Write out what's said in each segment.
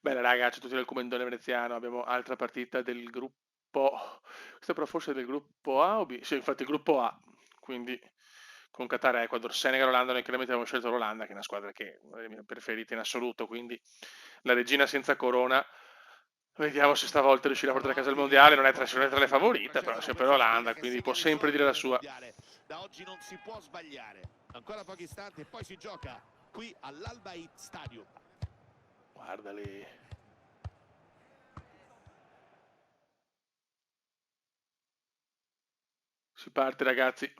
Bene, raga, c'è tutti nel comandone veneziano. Abbiamo altra partita del gruppo. Questa però forse è del gruppo A o B? Sì, infatti, il gruppo A. Quindi con Qatar, Ecuador, Senegal, Olanda. Noi chiaramente abbiamo scelto l'Olanda, che è una squadra che è una delle mie preferite in assoluto. Quindi la regina senza corona. Vediamo se stavolta riuscirà a portare a casa il mondiale. Non è tra le favorite, però è sempre l'Olanda, quindi può sempre dire la sua. Da oggi non si può sbagliare. Ancora pochi istanti e poi si gioca qui all'Al Bayt Stadium. Guardali. Si parte, ragazzi.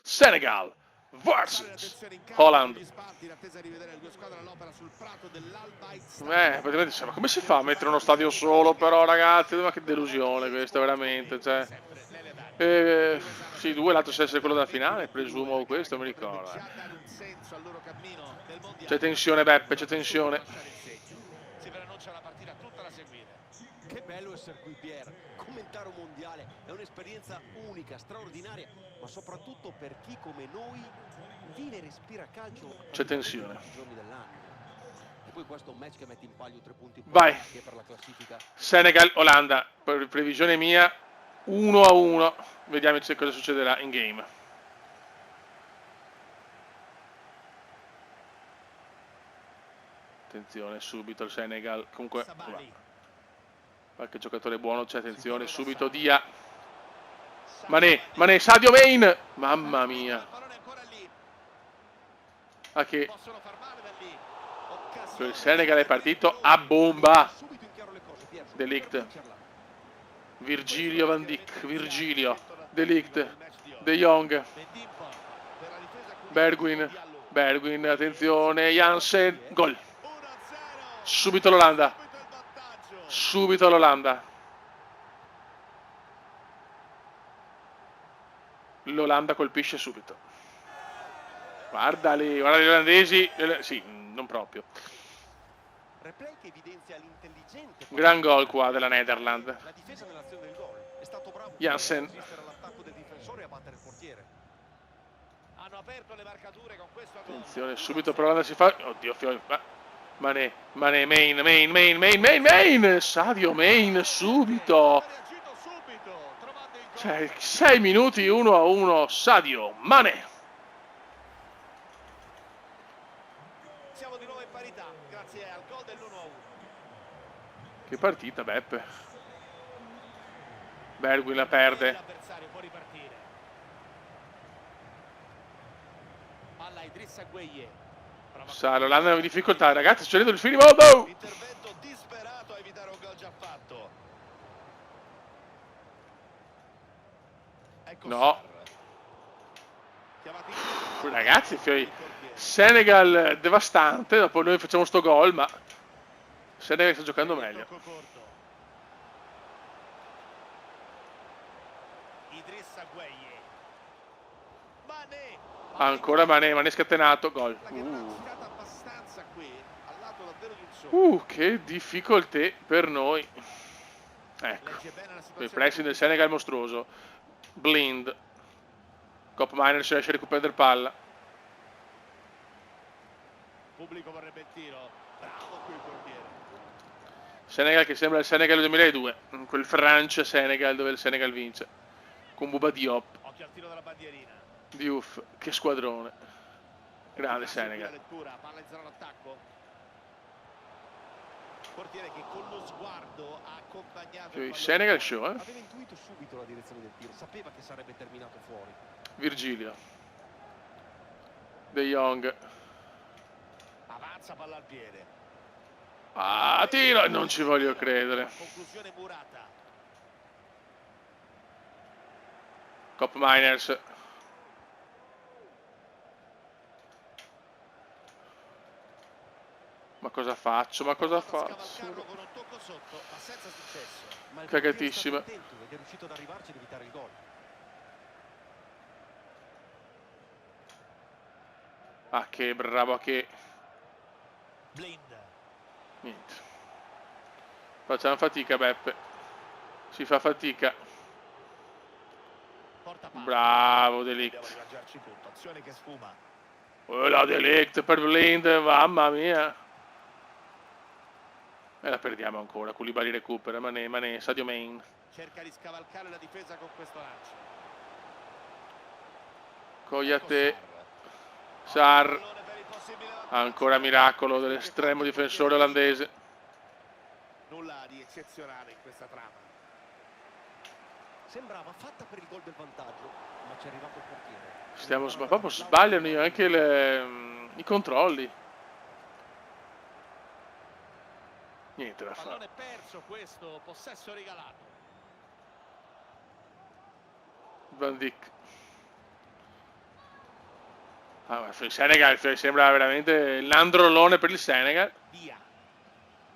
Senegal Sale vs l'attenzione in campo Holland. sugli spalti in attesa di vedere le due squadre all'opera sul prato dell'Al Bayt Stadium. Praticamente dice, ma come si fa a mettere uno stadio solo però, ragazzi? Ma che delusione questa, veramente, Come cioè. sempre nelle Dani. Eh, Primo esame sì, per due, l'altro tutti, deve essere quello della allenamenti finale, diretti 2, presumo, la gara questo che mi potrebbe ricordo. già dare un senso al loro cammino nel C'è mondiale. tensione, Beppe, c'è Dovranno subito tensione. lasciare il segno. Si preannuncia la partita tutta da seguire. Che bello essere qui, Pier. Commentare un mondiale è un'esperienza unica, straordinaria, ma soprattutto per chi come noi vive e respira calcio C'è praticamente tensione. tutti i giorni dell'anno. E poi questo è un match che mette in palio 3 punti Vai. importanti per la classifica. Senegal, Olanda, per previsione mia, 1-1. Vediamo cosa succederà in game. Attenzione, subito il Senegal. Comunque, va. Sabali. Qualche giocatore buono, c'è, attenzione, Sicuro subito d'assalto. Dia. Sadio Mané, Mané. Mané, Sadio Main. Mamma Pallone, mia. il pallone è ancora lì. Ah, che Possono far male da lì. il Occasione Senegal è veramente partito a pericolosa. Ha rimesso bomba. subito in chiaro le cose, Pier, De subito per Ligt, vincerla. Questo è Virgilio lo Van schieramento Dijk, iniziale Virgilio, scelto dal De tecnico Ligt, nel match di De oggi. Jong, Bendimpo per la difesa curata di Bergwin, Diallo. Bergwin, Si attenzione, può fare Jansen, così, eh? gol. 1-0. Subito l'Olanda, Subito il vantaggio. subito l'Olanda. L'Olanda colpisce subito. Guardali, guarda gli olandesi, sì, non proprio. Replay che evidenzia l'intelligente Gran passaggio di gol qua Bergwijn della per trovare Netherland. la difesa nell'azione del gol. È stato bravo quindi a Jansen, resistere all'attacco del difensore e a battere il portiere. Hanno aperto le marcature con questo gol. attenzione, subito 1-0. però l'Olanda si fa. Oddio, Mané, Mané, Main, Sadio Main, subito. Ha reagito subito, trovando il Cioè, gol. 6 minuti 1-1, Sadio Mané. Siamo di nuovo in parità, grazie al gol dell'1-1. Che partita, Beppe. Bergwijn la Poi perde. l'avversario può ripartire. Palla Idrissa Gueye. Prova a Sa, l'Olanda è in controllare difficoltà, l'ambiente. ragazzi, succede il film. Oh, no! Intervento disperato a evitare un gol già fatto. Ecco No, Sarr. Chiamati in campo, ragazzi, il portiere. Senegal devastante. Dopo noi facciamo sto gol, ma Senegal sta giocando Sceglie il meglio. tocco corto. Idrissa Gueye. Mané. Ancora Mané, Mané scatenato, gol. Che va rischiata abbastanza qui, al lato davvero di un sogno. Che difficoltà per noi. Ecco, Legge bene la il situazione pressing del pubblica. Senegal è mostruoso. Blind. Cop Miner si riesce a recuperare palla. Pubblico vorrebbe il tiro. Bravo qui il portiere. Senegal che sembra il Senegal 2002, quel Francia-Senegal dove il Senegal vince. Con Bouba Diop, Occhio al tiro della bandierina. Diouf, che squadrone. Grande Efficace qui la Senegal. lettura, palla in zona d'attacco. Portiere che con lo sguardo ha accompagnato il pallone Senegal fuori. show, Aveva intuito subito la direzione del tiro, sapeva che sarebbe terminato fuori. Virgilio. De Jong. Avanza palla al piede. Ah, tiro! Non ci voglio credere. Conclusione Murata. Cop Miners. Ma cosa faccio? Ma cosa Provato a faccio? scavalcarlo con un tocco sotto, ma senza successo. Ma il portiere è stato Cagatissima. attento ed è riuscito ad arrivarci ed evitare il gol. Ah, che bravo che... Blind. Niente. Facciamo fatica, Beppe. Si fa fatica. Porta palla. Bravo, De Dobbiamo Ligt. rimangiarci tutto. Azione che sfuma. Oh, la De Ligt per Blind, mamma mia. E la perdiamo ancora. Koulibaly recupera, Mané, Sadio Mané. Cerca di scavalcare la difesa con questo lancio. Koyate, Ecco Sarr, pallone per il possibile vantaggio. ancora miracolo dell'estremo difensore olandese. Nulla di eccezionale in questa trama. Sembrava fatta per il gol del vantaggio, ma ci è arrivato il portiere. Ma proprio sbagliano anche i controlli. Niente da fare. Pallone perso questo, possesso regalato. Van Dijk. Ah, il Senegal sembra veramente il nandrolone per il Senegal. Via.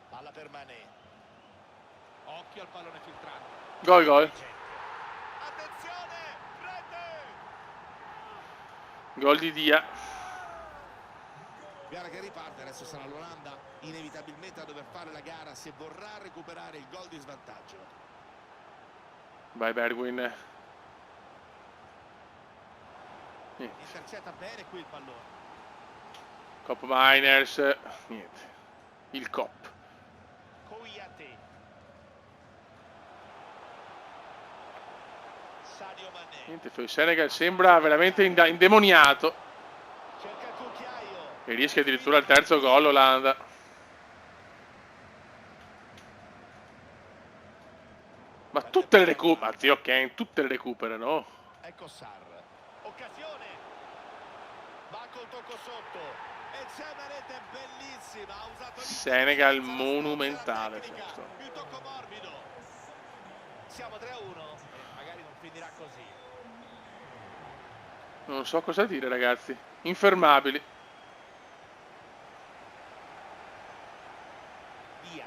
Palla per Mané. Occhio al pallone filtrato. Gol. Attenzione! Rete! Gol di Dia. Gara che riparte, adesso sarà l'Olanda inevitabilmente a dover fare la gara se vorrà recuperare il gol di svantaggio. Vai Bergwijn. Intercetta bene qui il pallone. Cop Miners. Niente. Il Cop. Koyate. Sadio Mané. Niente, il Senegal sembra veramente indemoniato. Cerca il cucchiaio. E rischia addirittura il terzo gol l'Olanda. Ma tutte le recuperano. Zio Ken, tutte le recuperano. Ecco Sarr. Occasione. Va col tocco sotto. E c'è una rete bellissima. Ha usato Senegal monumentale. Il tocco morbido. Siamo 3-1 e magari non finirà così. Non so cosa dire, ragazzi. Infermabili. Via.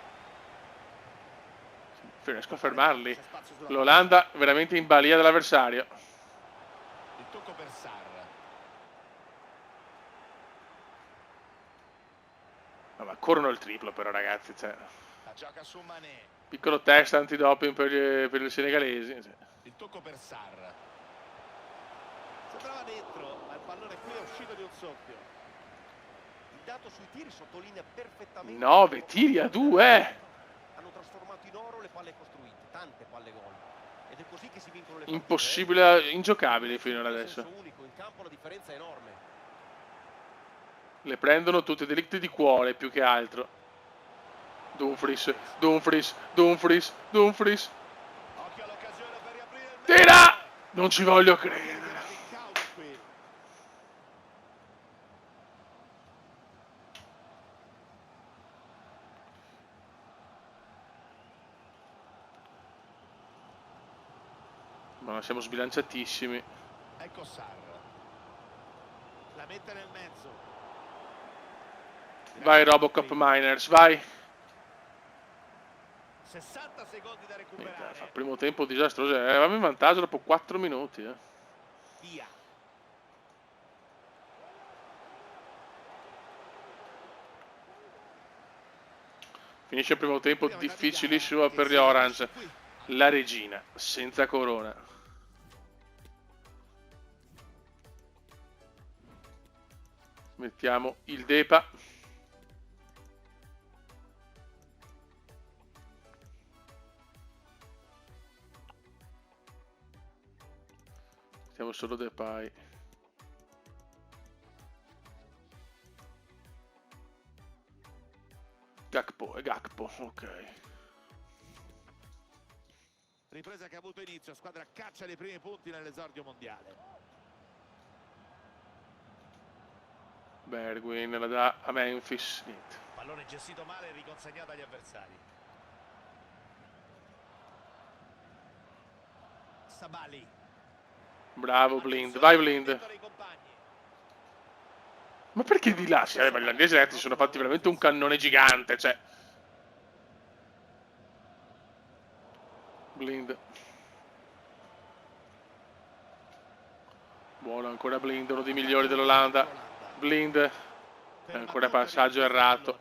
Riesco a fermarli. L'Olanda veramente in balia dell'avversario. Il tocco per Sarr. Ma corrono il triplo però, ragazzi. Cioè, La gioca su Mané. piccolo test antidoping per i senegalesi. Cioè. Il tocco per Sarr. Sembrava dentro, ma il pallone qui è uscito di un soffio. Il dato sui tiri sottolinea perfettamente 9 tiri a 2. Hanno trasformato in oro le palle costruite, tante palle gol. Ed è così che si vincono le partite. Impossibile, ingiocabili fino ad adesso. In senso unico, in campo la differenza è enorme. Le prendono tutti delitti di cuore più che altro. Dumfries. Occhio all'occasione per riaprire il mezzo. Tira! Non ci voglio credere. Caudo qui. Ma siamo sbilanciatissimi. Ecco Sarr. La mette nel mezzo. Vai Robocop Miners, vai. 60 secondi da Niente, recuperare. fa primo tempo disastroso. Eravamo in vantaggio dopo 4 minuti. Via. Finisce il primo tempo difficilissimo per gli Orange. La regina, senza corona. Mettiamo il Depa. Mettiamo solo Depay. Gakpo, ok. Ripresa che ha avuto inizio, squadra caccia dei primi punti nell'esordio mondiale. Bergwijn la dà a Memphis. Niente. Pallone gestito male e riconsegnato agli avversari. Sabali. Bravo Blind, vai Blind. Ma perché di là? Sì, ma gli olandesi ragazzi si sono fatti veramente un cannone gigante, cioè. Blind. Buono ancora Blind, uno dei migliori dell'Olanda. Blind. Ancora passaggio errato.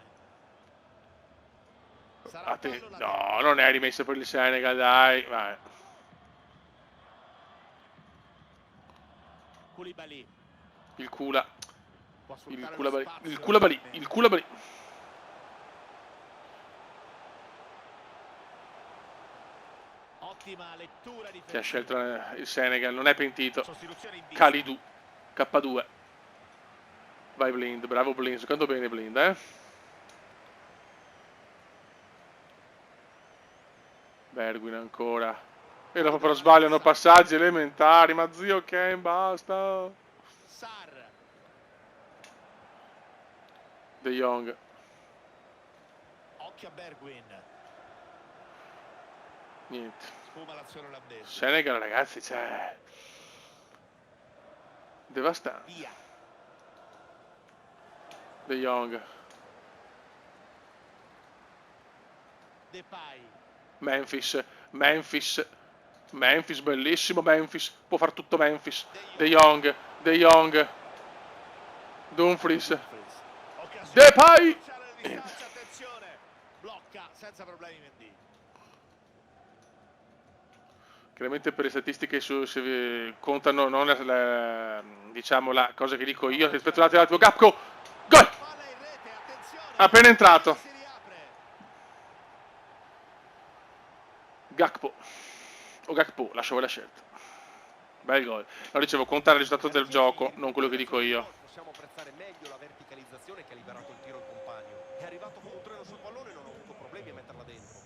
No, non è rimesso per il Senegal, dai. Vai. Koulibaly. Il Kula. Può Il sfruttare Koulibaly. lo spazio. Il Koulibaly. Il Koulibaly. Ottima lettura difensiva. che ha scelto il Senegal, non è pentito. Sostituzione in vista. Kalidou, K2. Vai Blind, bravo Blind, secondo bene Blind, Bergwijn ancora. E dopo però sbagliano passaggi elementari, ma zio Ken, basta. Sarr. De Jong. Occhio a Bergwijn. Niente. Sfuma l'azione olandese. Senegal ragazzi, cioè... devastante. Via. De Jong. Depay. Memphis, bellissimo Memphis, può far tutto Memphis. De Jong, Dumfries, Occasione. Depay. Attenzione. Blocca senza problemi Mendy. Chiaramente per le statistiche contano non diciamo la cosa che dico io rispetto all'altro. Gakpo, gol! Palla in rete, attenzione. Appena entrato. Si riapre. Gakpo o Gakpo, lascio voi la scelta. Bel gol. Non dicevo, conta il risultato del gioco, non quello che dico io. Possiamo apprezzare meglio la verticalizzazione che ha liberato il tiro il compagno. È arrivato come un treno sul pallone e non ha avuto problemi a metterla dentro.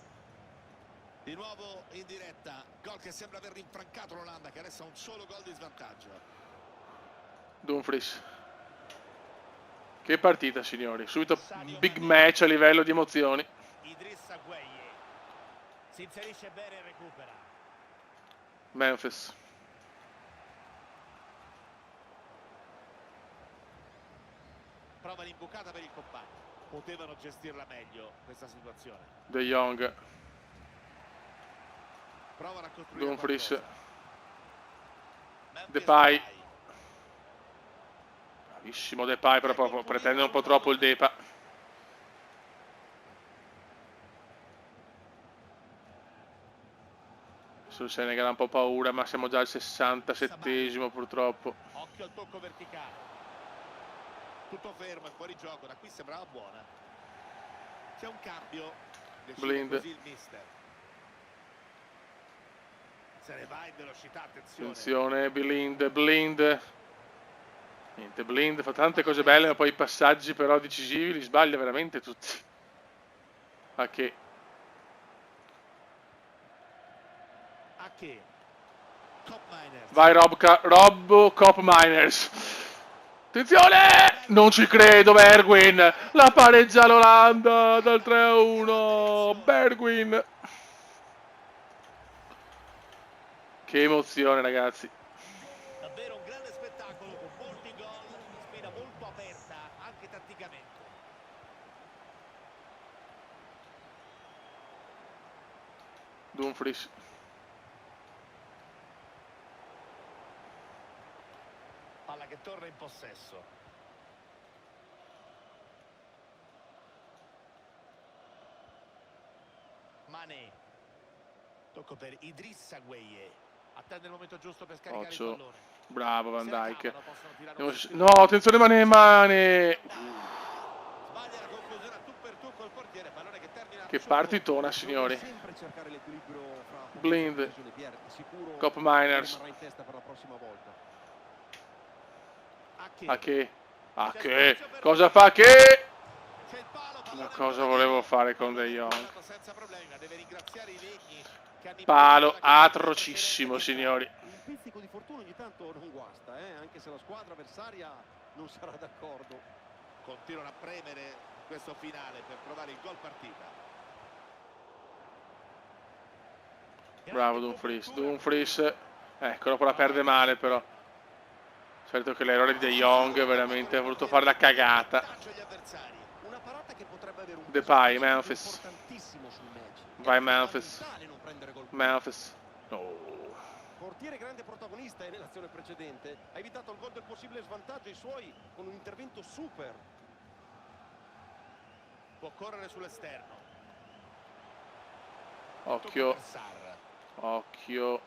Di nuovo in diretta, gol che sembra aver rinfrancato l'Olanda, che adesso ha un solo gol di svantaggio. Dumfries. Che partita signori, subito big match a livello di emozioni. Idrissa Gueye si inserisce bene e recupera. Memphis. Prova l'imbucata per il compagno. Potevano gestirla meglio questa situazione. De Jong. Provano a costruire Dumfries. qualcosa. Memphis Depay. Bravissimo Depay, però proprio pretende un po' troppo il Depa. Sul Senegal ha un po' paura, ma siamo già al 67esimo purtroppo. Occhio al tocco verticale. Tutto fermo e fuori gioco, da qui sembrava buona. C'è un cambio. Decide Blind. così il mister. Se ne va in velocità, attenzione. Attenzione, Blind. Niente, Blind fa tante cose belle, ma poi i passaggi però decisivi li sbaglia veramente tutti. A che? A che? Cop Miners. Vai Rob Cop Miners. Attenzione! Non ci credo, Bergwijn. La pareggia l'Olanda dal 3-1. Bergwijn. Che emozione, ragazzi. Davvero un grande spettacolo con molti gol, una sfida molto aperta anche tatticamente. Dumfries. Palla che torna in possesso. Mané. Tocco per Idrissa Gueye. Attende il momento giusto per scaricare il Occhio. pallone. Bravo Van Se la Dijk. cavano, possono tirare un No, attenzione Mane. Sbaglia la conclusione a tu per tu col portiere, pallone che termina. Che partitona, signori. Sempre cercare l'equilibrio fra Blind. sicuro Cop Miners. rimarrà in testa per la prossima volta. A che? A che? Cosa fa che? C'è il palo, Ma pallone cosa ancora volevo dietro. fare con De Jong? Senza problemi, ma deve ringraziare i legni che hanno Palo impedito la atrocissimo, signori. Un pizzico di fortuna ogni tanto non guasta, anche se la squadra avversaria non sarà d'accordo. Continuano a premere questo finale per trovare il gol partita. Bravo Dumfries. Ecco, dopo la perde male però. Certo che l'errore di De Jong veramente ha voluto fare la cagata. Una parata che potrebbe avere un Depay, peso Memphis. importantissimo sul match. Vai È Memphis. fondamentale non prendere gol. Memphis. No. Portiere grande protagonista e nell'azione precedente ha evitato il gol del possibile svantaggio ai suoi con un intervento super. Può correre sull'esterno. Occhio. Occhio.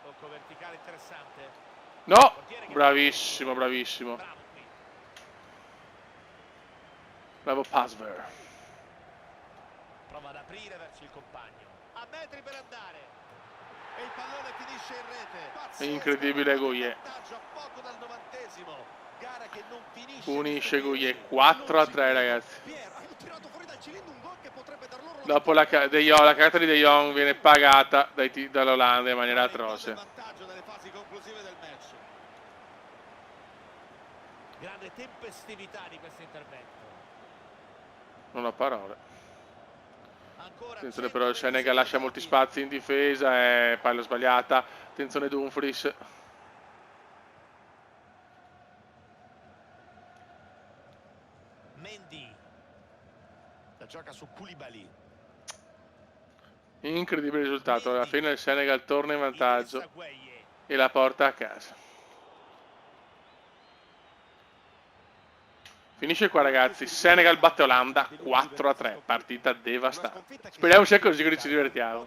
Tocco verticale interessante. No! Bravissimo. Bravo qui. Bravo Pasver. Prova ad aprire verso il compagno. A metri per andare. E il pallone finisce in rete. Pazzesco. Incredibile Guye. Vantaggio a poco dal 90°. Gara che non finisce. Punisce Guye. 4-3, ragazzi. Pier, hanno tirato fuori dal cilindro un gol che potrebbe dar loro Dopo la carta di De Jong viene pagata dall'Olanda in maniera atroce. Vantaggio nelle fasi conclusive del match. Grande tempestività di questo intervento. Non ho parole. Ancora Attenzione però, il Senegal lascia molti spazi in difesa, palla sbagliata. Attenzione Dumfries. Mendy. La gioca su Koulibaly. Incredibile risultato, alla fine il Senegal torna in vantaggio Idrissa Gueye. e la porta a casa. Finisce qua, ragazzi. Senegal batte Olanda 4-3, partita devastante. Speriamo sia così che ci divertiamo.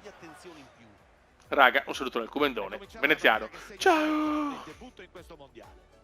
Raga, un saluto dal Comendone veneziano. Ciao! Debutto in questo mondiale.